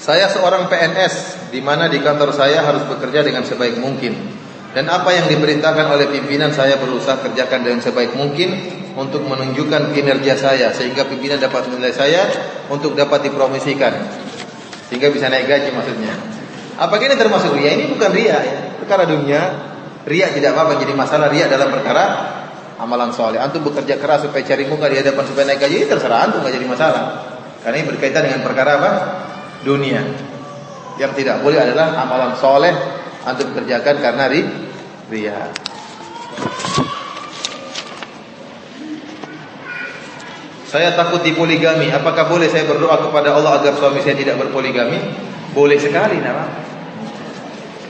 Saya seorang PNS, di mana di kantor saya harus bekerja dengan sebaik mungkin. Dan apa yang diperintahkan oleh pimpinan saya berusaha kerjakan dengan sebaik mungkin untuk menunjukkan kinerja saya, sehingga pimpinan dapat menilai saya untuk dapat dipromosikan, sehingga bisa naik gaji maksudnya. Apakah ini termasuk ria? Ini bukan ria ya. Perkara dunia, ria tidak apa-apa jadi masalah. Ria dalam perkara amalan soleh. Antum bekerja keras supaya cari muka di hadapan supaya naik gaji, terserah antum, nggak jadi masalah. Karena ini berkaitan dengan perkara apa? Dunia. Yang tidak boleh adalah amalan soleh antum kerjakan karena ria. Saya takut dipoligami. Apakah boleh saya berdoa kepada Allah agar suami saya tidak berpoligami? Boleh sekali, nama.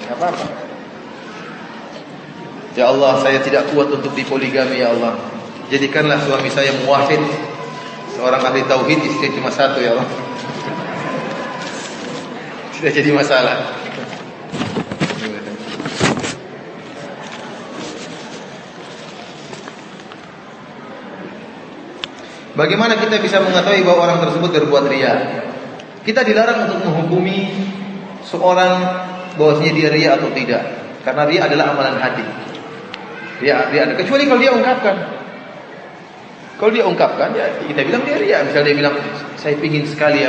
Tidak apa-apa. Ya Allah, saya tidak kuat untuk dipoligami, ya Allah. Jadikanlah suami saya muwahhid, seorang ahli tauhid, istri cuma satu, ya Allah. Tidak jadi masalah. Bagaimana kita bisa mengetahui bahwa orang tersebut berbuat ria? Kita dilarang untuk menghukumi seorang bahwasanya dia ria atau tidak, karena ria adalah amalan hati. Ria ada, kecuali kalau dia ungkapkan. Kalau dia ungkapkan, ya kita bilang dia ria. Misalnya dia bilang, saya ingin sekali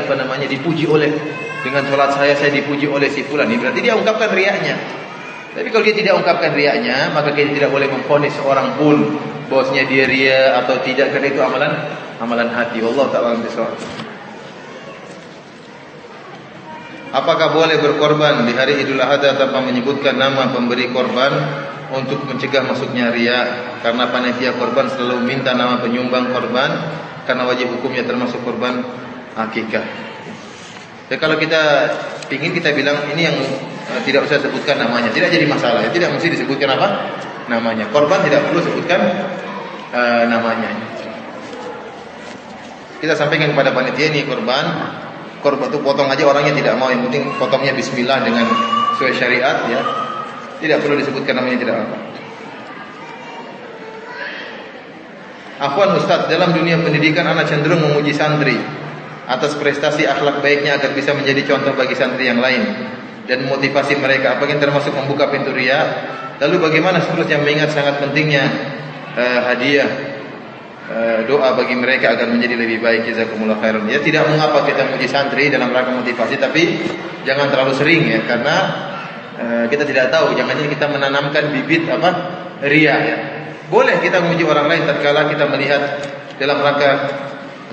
dipuji oleh, dengan sholat saya dipuji oleh si fulan. Ini berarti dia ungkapkan riaknya. Tapi kalau dia tidak ungkapkan riaknya, maka kita tidak boleh memvonis seorang pun bahwasanya dia ria atau tidak, karena itu amalan hati. Wallahu ta'ala bishawab. Apakah boleh berkorban di hari Idul Adha tanpa menyebutkan nama pemberi korban untuk mencegah masuknya ria? Karena panitia korban selalu minta nama penyumbang korban karena wajib hukumnya termasuk korban akikah. Ya, kalau kita ingin, kita bilang ini yang tidak usah sebutkan namanya, tidak jadi masalah. Ya, tidak mesti disebutkan apa namanya. Korban tidak perlu sebutkan namanya. Kita sampaikan kepada panitia, ini korban itu potong aja, orangnya tidak mau, yang penting potongnya bismillah dengan sesuai syariat, ya. Tidak perlu disebutkan namanya, tidak apa. Afwan Ustaz, dalam dunia pendidikan anak cenderung memuji santri atas prestasi akhlak baiknya agar bisa menjadi contoh bagi santri yang lain dan memotivasi mereka. Apakah ini termasuk membuka pintu riya? Lalu bagaimana seterusnya mengingat sangat pentingnya hadiah doa bagi mereka agar menjadi lebih baik? Jazakumullah khairan. Ya, tidak mengapa kita memuji santri dalam rangka motivasi, tapi jangan terlalu sering, ya, karena kita tidak tahu, jangan kita menanamkan bibit riya, ya. Boleh kita memuji orang lain tatkala kita melihat dalam rangka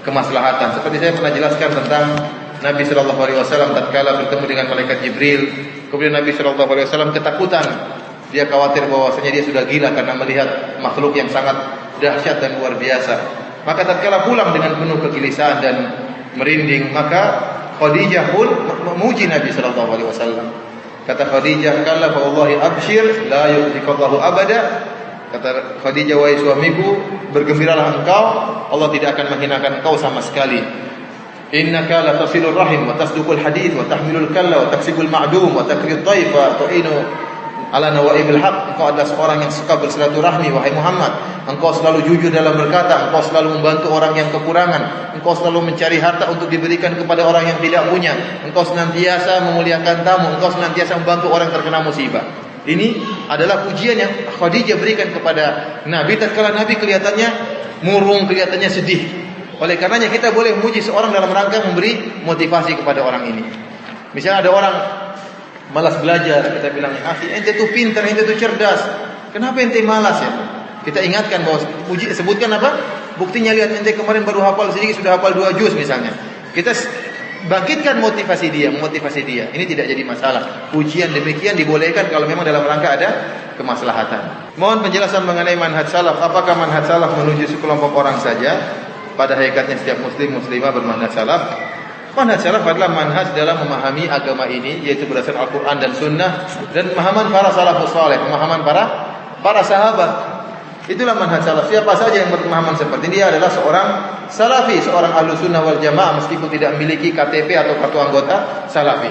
kemaslahatan. Seperti saya pernah jelaskan tentang Nabi sallallahu alaihi wasallam tatkala bertemu dengan malaikat Jibril, kemudian Nabi sallallahu alaihi wasallam ketakutan. Dia khawatir bahwasanya dia sudah gila karena melihat makhluk yang sangat dahsyat dan luar biasa. Maka tatkala pulang dengan penuh kegelisahan dan merinding, maka Khadijah pun memuji Nabi sallallahu alaihi wasallam. Kata Khadijah, "Kalla fa wallahi abshir la yukhzikallahu abada." Kata Khadijah, "Wahai suamiku, bergembiralah engkau, Allah tidak akan menghinakan engkau sama sekali. Innaka la tasilur rahim wa tasduqul hadits wa tahmilul kalla wa taksibul ma'dum wa takrid dhaif wa tu'inu ala nawaibil haq." Engkau adalah seorang yang suka bersilaturahmi, wahai Muhammad. Engkau selalu jujur dalam berkata, engkau selalu membantu orang yang kekurangan, engkau selalu mencari harta untuk diberikan kepada orang yang tidak punya, engkau senantiasa memuliakan tamu, engkau senantiasa membantu orang yang terkena musibah. Ini adalah pujian yang Khadijah berikan kepada Nabi tatkala Nabi kelihatannya murung, kelihatannya sedih. Oleh karenanya kita boleh memuji seorang dalam rangka memberi motivasi kepada orang ini. Misalnya ada orang malas belajar, kita bilang, "Akhi, ente tuh pintar, ente tuh cerdas. Kenapa ente malas, ya?" Kita ingatkan bahwa sebutkan apa? Buktinya, lihat ente kemarin baru hafal sedikit, sudah hafal 2 juz misalnya. Kita bangkitkan motivasi dia. Ini tidak jadi masalah. Pujian demikian dibolehkan kalau memang dalam rangka ada kemaslahatan. Mohon penjelasan mengenai manhaj salaf. Apakah manhaj salaf menuju sekelompok orang saja? Pada hakikatnya setiap muslim muslimah bermanhaj salaf. Manhaj salaf adalah manhaj dalam memahami agama ini, yaitu berdasarkan Al-Quran dan Sunnah, dan pemahaman para salafus saleh, pemahaman para sahabat. Itulah manhaj salaf. Siapa saja yang berpemahaman seperti ini, dia adalah seorang salafi, seorang ahlu sunnah wal jamaah, meskipun tidak memiliki KTP atau kartu anggota salafi.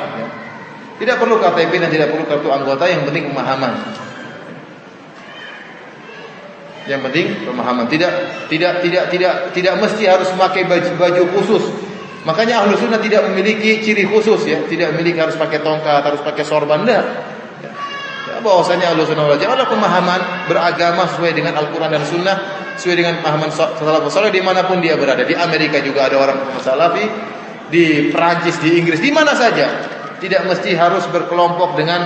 Tidak perlu KTP dan tidak perlu kartu anggota, yang penting pemahaman. Yang penting pemahaman. Tidak mesti harus memakai baju khusus Makanya Ahlus Sunnah tidak memiliki ciri khusus ya, tidak memiliki harus pakai tongkat, harus pakai sorban, enggak. Ya, bahwasanya Ahlus Sunnah wal Jamaah adalah pemahaman beragama sesuai dengan Al-Qur'an dan Sunnah, sesuai dengan pemahaman salafus saleh dimanapun dia berada. Di Amerika juga ada orang salafi, di Prancis, di Inggris, di mana saja. Tidak mesti harus berkelompok dengan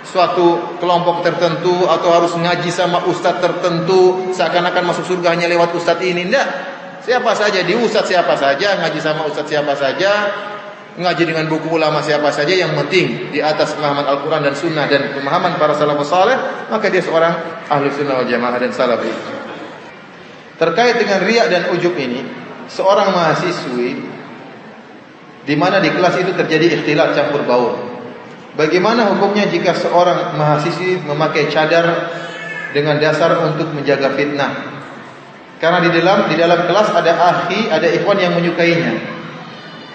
suatu kelompok tertentu atau harus ngaji sama ustadz tertentu seakan-akan masuk surga hanya lewat ustadz ini. Enggak. Siapa saja di ustadz, siapa saja ngaji sama ustadz, siapa saja ngaji dengan buku ulama, siapa saja, yang penting di atas pemahaman Al-Quran dan Sunnah dan pemahaman para salafus saleh, maka dia seorang ahli sunnah wal jamaah dan salafi. Terkait dengan riya dan ujub ini, seorang mahasiswi di mana di kelas itu terjadi ikhtilat campur baur. Bagaimana hukumnya jika seorang mahasiswi memakai cadar dengan dasar untuk menjaga fitnah? Karena di dalam kelas ada akhi, ada ikhwan yang menyukainya.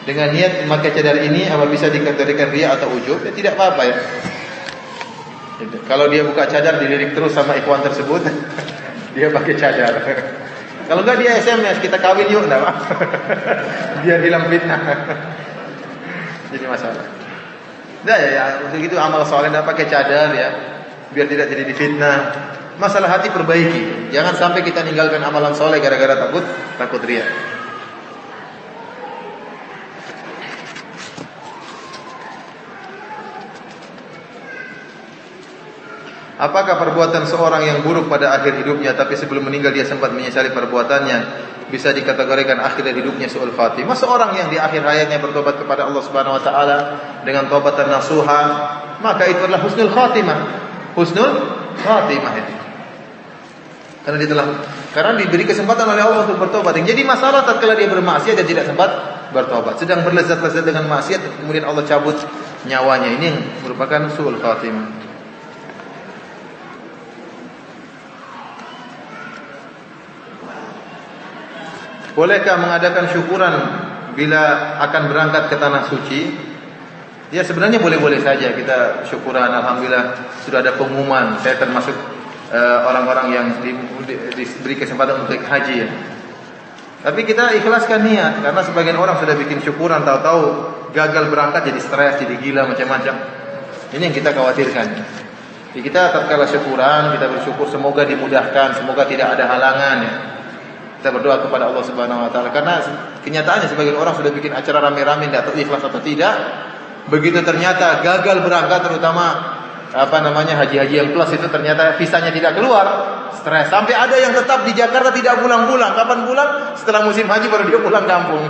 Dengan niat memakai cadar ini, apa bisa dikategorikan riya atau ujub? Ya tidak apa-apa ya. Kalau dia buka cadar dilirik terus sama ikhwan tersebut, dia pakai cadar. Kalau enggak dia SMS, kita kawin yuk, enggak apa. Biar hilang fitnah. Jadi masalah. Nah ya, begitu amal soleh enggak pakai cadar ya, biar tidak jadi difitnah. Masalah hati perbaiki. Jangan sampai kita ninggalkan amalan soleh gara-gara takut riya. Apakah perbuatan seorang yang buruk pada akhir hidupnya tapi sebelum meninggal dia sempat menyesali perbuatannya bisa dikategorikan akhir hidupnya su'ul khatimah? Seorang yang di akhir hayatnya bertobat kepada Allah Subhanahu wa taala dengan taubatan nasuha, maka itu adalah husnul khatimah. Husnul khatimah itu. Karena diberi kesempatan oleh Allah untuk bertobat. Yang jadi masalah tatkala dia bermaksiat dan tidak sempat bertobat, sedang berlezat-lezat dengan maksiat kemudian Allah cabut nyawanya, ini yang merupakan su'ul khatimah. Bolehkah mengadakan syukuran bila akan berangkat ke tanah suci? Ya sebenarnya boleh-boleh saja kita syukuran. Alhamdulillah sudah ada pengumuman. Saya termasuk orang-orang yang diberi kesempatan untuk haji ya. Tapi kita ikhlaskan niat, karena sebagian orang sudah bikin syukuran, tahu-tahu gagal berangkat jadi stres, jadi gila macam-macam. Ini yang kita khawatirkan. Jadi kita tatkala syukuran, kita bersyukur semoga dimudahkan, semoga tidak ada halangan ya. Kita berdoa kepada Allah Subhanahu wa taala, karena kenyataannya sebagian orang sudah bikin acara rame-rame tidak tahu ikhlas atau tidak. Begitu ternyata gagal berangkat, terutama haji-haji yang plus itu ternyata visanya tidak keluar, stres. Sampai ada yang tetap di Jakarta tidak pulang-pulang. Kapan pulang? Setelah musim haji baru dia pulang kampung.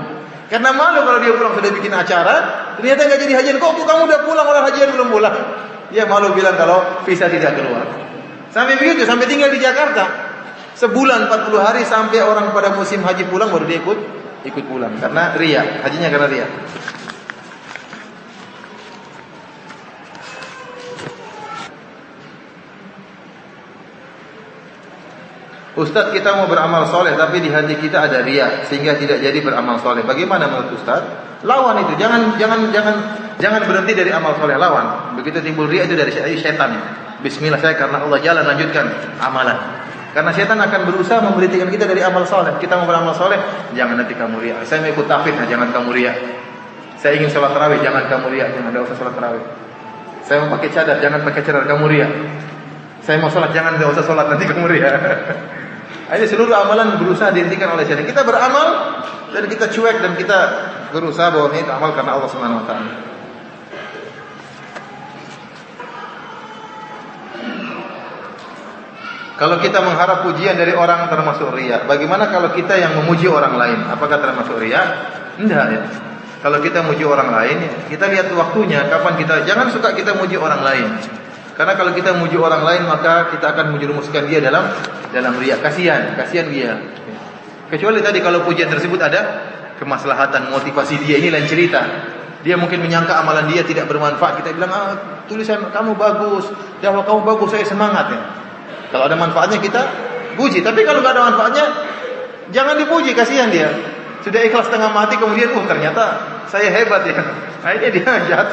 Karena malu kalau dia pulang sudah bikin acara, ternyata enggak jadi hajian. Kok kamu udah pulang, orang hajian belum pulang? Dia malu bilang kalau visa tidak keluar. Sampai begitu, sampai tinggal di Jakarta. Sebulan 40 hari sampai orang pada musim haji pulang baru dia ikut pulang karena riya, hajinya karena riya. Ustaz, kita mau beramal soleh tapi di hati kita ada riya sehingga tidak jadi beramal soleh. Bagaimana menurut Ustaz? Lawan itu, jangan berhenti dari amal soleh, lawan. Begitu timbul riya itu dari syaitan. Bismillah, saya karena Allah jalan, lanjutkan amalan. Karena syaitan akan berusaha memberhentikan kita dari amal soleh. Kita mau beramal soleh, jangan nanti kamu riya. Saya mau ikut tahfidz, nah jangan kamu riya. Saya ingin sholat tarawih, jangan kamu riya, jangan ada usah sholat tarawih. Saya mau pakai cadar, jangan pakai cadar, kamu riya. Saya mau sholat, jangan ada usah sholat, nanti kamu riya. Ini seluruh amalan berusaha dihentikan oleh syaitan. Kita beramal dan kita cuek dan kita berusaha bahwa ini amal karena Allah Subhanahu wa taala. Kalau kita mengharap pujian dari orang termasuk riya. Bagaimana kalau kita yang memuji orang lain? Apakah termasuk riya? Enggak ya. Kalau kita memuji orang lain, kita lihat waktunya kapan kita. Jangan suka kita memuji orang lain. Karena kalau kita memuji orang lain, maka kita akan menjerumuskan dia dalam riya. Kasihan dia. Kecuali tadi kalau pujian tersebut ada kemaslahatan, motivasi dia, ini lain cerita. Dia mungkin menyangka amalan dia tidak bermanfaat. Kita bilang, tulisan kamu bagus, dakwah kamu bagus, saya semangat ya. Kalau ada manfaatnya kita puji, tapi kalau nggak ada manfaatnya jangan dipuji, kasihan dia. Sudah ikhlas setengah mati kemudian ternyata saya hebat ya. Akhirnya dia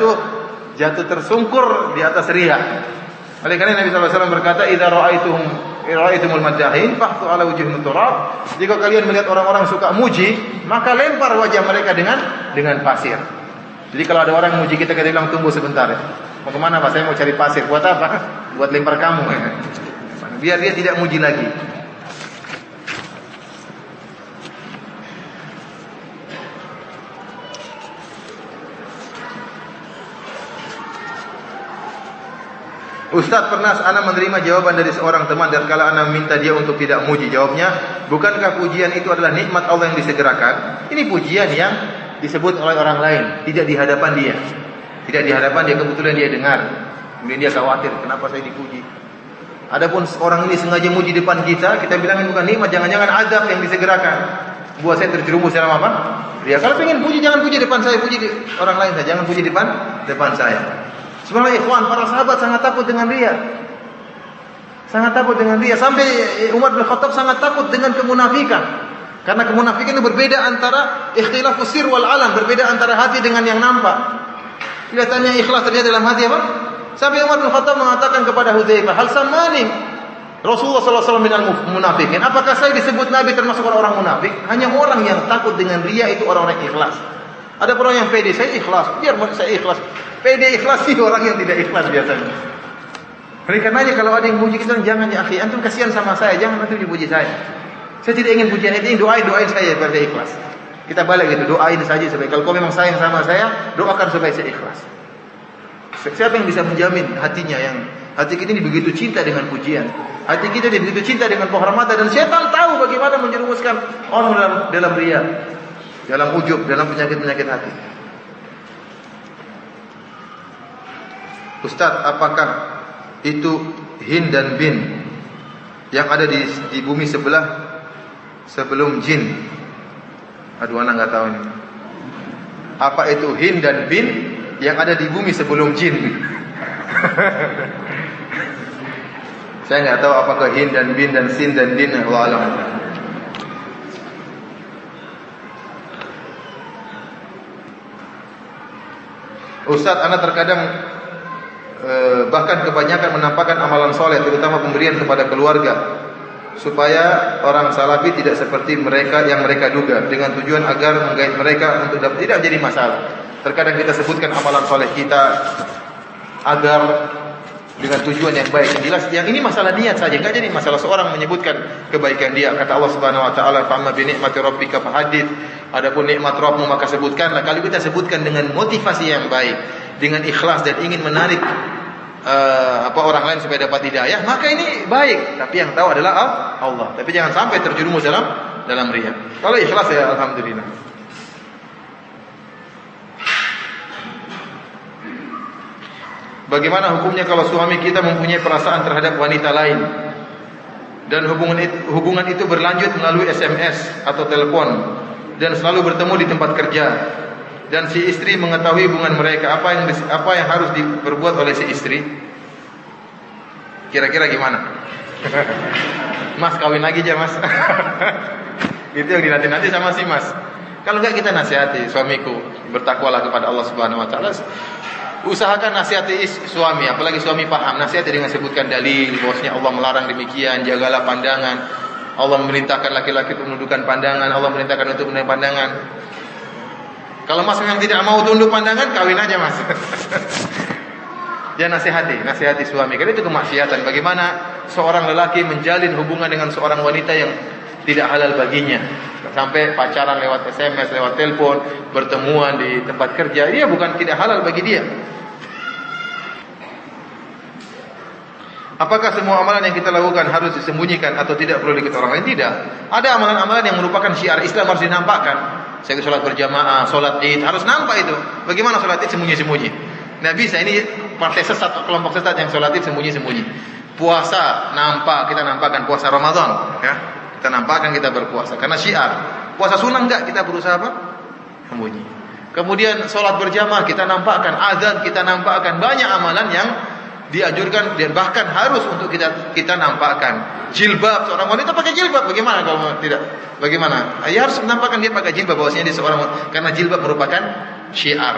jatuh tersungkur di atas riya. Oleh karena Nabi sallallahu alaihi wasallam berkata, "Idza ra'aituhum ra'aitumul maddahin fahthu ala wujuhihim turab. Jika kalian melihat orang-orang suka muji, maka lempar wajah mereka dengan pasir. Jadi kalau ada orang muji kita bilang tunggu sebentar ya. Mau kemana Pak? Saya mau cari pasir. Buat apa? Buat lempar kamu ya. Biar dia tidak muji lagi. Ustaz, pernah ana menerima jawaban dari seorang teman dan kala ana minta dia untuk tidak muji. Jawabnya, bukankah pujian itu adalah nikmat Allah yang disegerakan? Ini pujian yang disebut oleh orang lain, tidak di hadapan dia. Tidak di hadapan dia, kebetulan dia dengar. Kemudian dia khawatir, kenapa saya dipuji? Adapun orang ini sengaja muji depan kita bilang ini bukan nikmat, jangan-jangan azab yang disegerakan. Buat saya terjerumus dalam apa? Ya, kalau pengen puji jangan puji depan saya, puji di orang lain saja, jangan puji depan saya. Sebenarnya ikhwan, para sahabat sangat takut dengan riya. Sangat takut dengan riya. Sampai Umar bin Khattab sangat takut dengan kemunafikan. Karena kemunafikan itu berbeda antara ikhtilafus sir wal alam, berbeda antara hati dengan yang nampak. Kelihatannya ikhlas ternyata dalam hati apa? Sampai Umar bin Khattab mengatakan kepada Hudzaifah, "Hal samani Rasulullah sallallahu alaihi wasallam minal munafikin?" Apakah saya disebut Nabi termasuk orang munafik? Hanya orang yang takut dengan riya itu orang-orang ikhlas. Ada orang yang pede, saya ikhlas, biar saya ikhlas. Pede ikhlas itu orang yang tidak ikhlas biasanya. Oleh karenanya kalau ada yang puji kita, jangan ya akhi, antum kasihan sama saya, jangan antum dipuji saya. Saya tidak ingin pujian itu, doain saya supaya ikhlas. Kita balik gitu, doain saja supaya kalau kau memang sayang sama saya, doakan supaya saya ikhlas. Siapa yang bisa menjamin hatinya yang hati kita ini begitu cinta dengan pujian, hati kita ini begitu cinta dengan penghormatan, dan setan tahu bagaimana menjerumuskan orang dalam riya, dalam ujub, dalam penyakit-penyakit hati. Ustaz, apakah itu Hin dan Bin yang ada di bumi sebelah sebelum jin? Aduh, anak nggak tahu ini. Apa itu Hin dan Bin yang ada di bumi sebelum jin? Saya nggak tahu apakah Hin dan Bin dan Sin dan Din. Allah alam. Ustaz, anak terkadang bahkan kebanyakan menampakkan amalan soleh, terutama pemberian kepada keluarga, supaya orang salafi tidak seperti mereka yang mereka duga, dengan tujuan agar menggait mereka untuk tidak jadi masalah. Terkadang kita sebutkan amalan soleh kita agar dengan tujuan yang baik. Yang jelas, yang ini masalah niat saja, enggak jadi masalah seorang menyebutkan kebaikan dia. Kata Allah Subhanahu wa taala, "Fa amma bi ni'mati rabbika fahadits." Adapun nikmat Rabbmu maka sebutkanlah. Kalau kita sebutkan dengan motivasi yang baik, dengan ikhlas dan ingin menarik orang lain supaya dapat hidayah, maka ini baik. Tapi yang tahu adalah Allah. Tapi jangan sampai terjerumus dalam riya. Kalau ikhlas ya alhamdulillah. Bagaimana hukumnya kalau suami kita mempunyai perasaan terhadap wanita lain dan hubungan itu berlanjut melalui SMS atau telepon dan selalu bertemu di tempat kerja, dan si istri mengetahui hubungan mereka, apa yang harus diperbuat oleh si istri? Kira-kira gimana? Mas, kawin lagi aja mas. Itu yang dinanti-nanti sama si mas. Kalau enggak, kita nasihati suamiku, bertakwalah kepada Allah Subhanahu wa taala. Usahakan nasihati suami, apalagi suami paham. Nasihati dengan sebutkan dalil bahwasanya Allah melarang demikian, jagalah pandangan. Allah memerintahkan laki-laki untuk menundukkan pandangan, Allah memerintahkan untuk menundukkan pandangan. Kalau mas memang tidak mau tunduk pandangan, kawin aja mas. Dia nasihati suami. Karena itu kemaksiatan. Bagaimana seorang lelaki menjalin hubungan dengan seorang wanita yang tidak halal baginya, sampai pacaran lewat SMS, lewat telepon, bertemuan di tempat kerja, dia bukan tidak halal bagi dia. Apakah semua amalan yang kita lakukan harus disembunyikan atau tidak perlu diketahui orang lain? Tidak. Ada amalan-amalan yang merupakan syiar Islam harus dinampakkan. Saya sholat berjamaah, sholat id, harus nampak itu. Bagaimana sholat id sembunyi-sembunyi? Nggak bisa, ini partai sesat, kelompok sesat yang sholat id sembunyi-sembunyi. Puasa nampak, kita nampakkan puasa Ramadan, ya. Kita nampakkan kita berpuasa karena syiar. Puasa sunnah enggak, kita berusaha apa? Sembunyi. Kemudian sholat berjamaah kita nampakkan, azan kita nampakkan, banyak amalan yang dianjurkan dan bahkan harus untuk kita nampakkan. Jilbab, seorang wanita pakai jilbab, bagaimana kalau tidak? Bagaimana? Ya harus menampakkan dia pakai jilbab, bahwasanya dia seorang, karena jilbab merupakan syiar.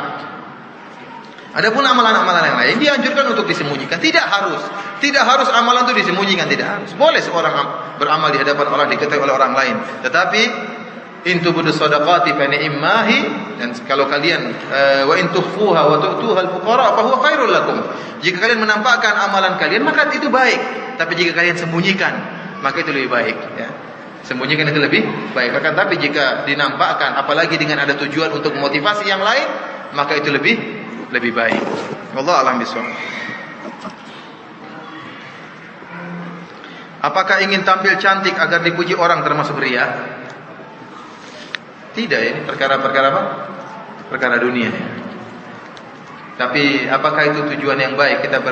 Adapun amalan-amalan yang lain dianjurkan untuk disembunyikan. Tidak harus amalan itu disembunyikan, tidak harus. Boleh seorang beramal di hadapan orang, diketahui oleh orang lain. Tetapi in tubdu shadaqati fa ni'mahi, dan kalau kalian wa in tukhfuha wa tu'tuha al-fuqara fa huwa khairul lakum. Jika kalian menampakkan amalan kalian maka itu baik. Tapi jika kalian sembunyikan maka itu lebih baik, ya. Sembunyikan itu lebih baik. Akan tapi jika dinampakkan, apalagi dengan ada tujuan untuk memotivasi yang lain, maka itu lebih baik. Wallahu a'lam bishawab. Apakah ingin tampil cantik agar dipuji orang termasuk riya? Tidak, ini perkara-perkara apa? Perkara dunia. Tapi apakah itu tujuan yang baik? Kita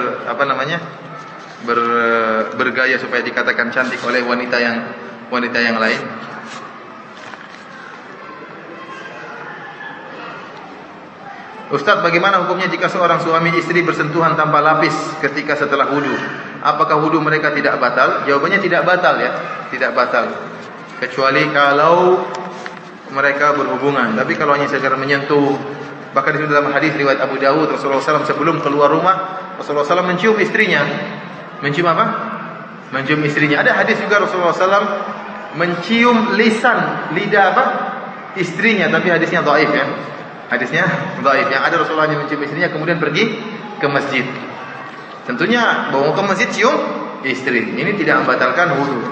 bergaya supaya dikatakan cantik oleh wanita yang lain? Ustaz, bagaimana hukumnya jika seorang suami istri bersentuhan tanpa lapis ketika setelah wudu? Apakah wudu mereka tidak batal? Jawabannya tidak batal, ya. Tidak batal. Kecuali kalau mereka berhubungan. Tapi kalau hanya sekedar menyentuh, bahkan di dalam hadis riwayat Abu Dawud, Rasulullah SAW sebelum keluar rumah, Rasulullah SAW mencium istrinya. Mencium apa? Mencium istrinya. Ada hadis juga Rasulullah SAW mencium lidah apa? Istrinya, tapi hadisnya dhaif, ya. Hadisnya dhaif. Yang ada Rasulullah hanya mencium istrinya kemudian pergi ke masjid. Tentunya bawa ke masjid cium istri. Ini tidak membatalkan wudu.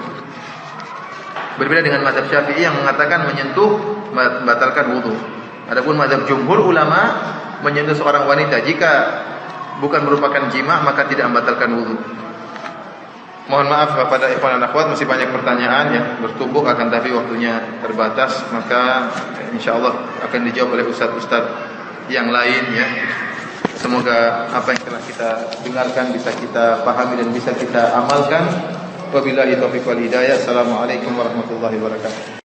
Berbeda dengan mazhab Syafi'i yang mengatakan menyentuh membatalkan wudu. Adapun mazhab jumhur ulama menyentuh seorang wanita jika bukan merupakan jima maka tidak membatalkan wudu. Mohon maaf kepada ikhwan dan akhwat, masih banyak pertanyaan yang bertumpuk, akan tapi waktunya terbatas, maka insyaallah akan dijawab oleh ustaz-ustaz yang lain, ya. Semoga apa yang telah kita dengarkan bisa kita pahami dan bisa kita amalkan. Wabillahi taufiq wal hidayah. Assalamualaikum warahmatullahi wabarakatuh.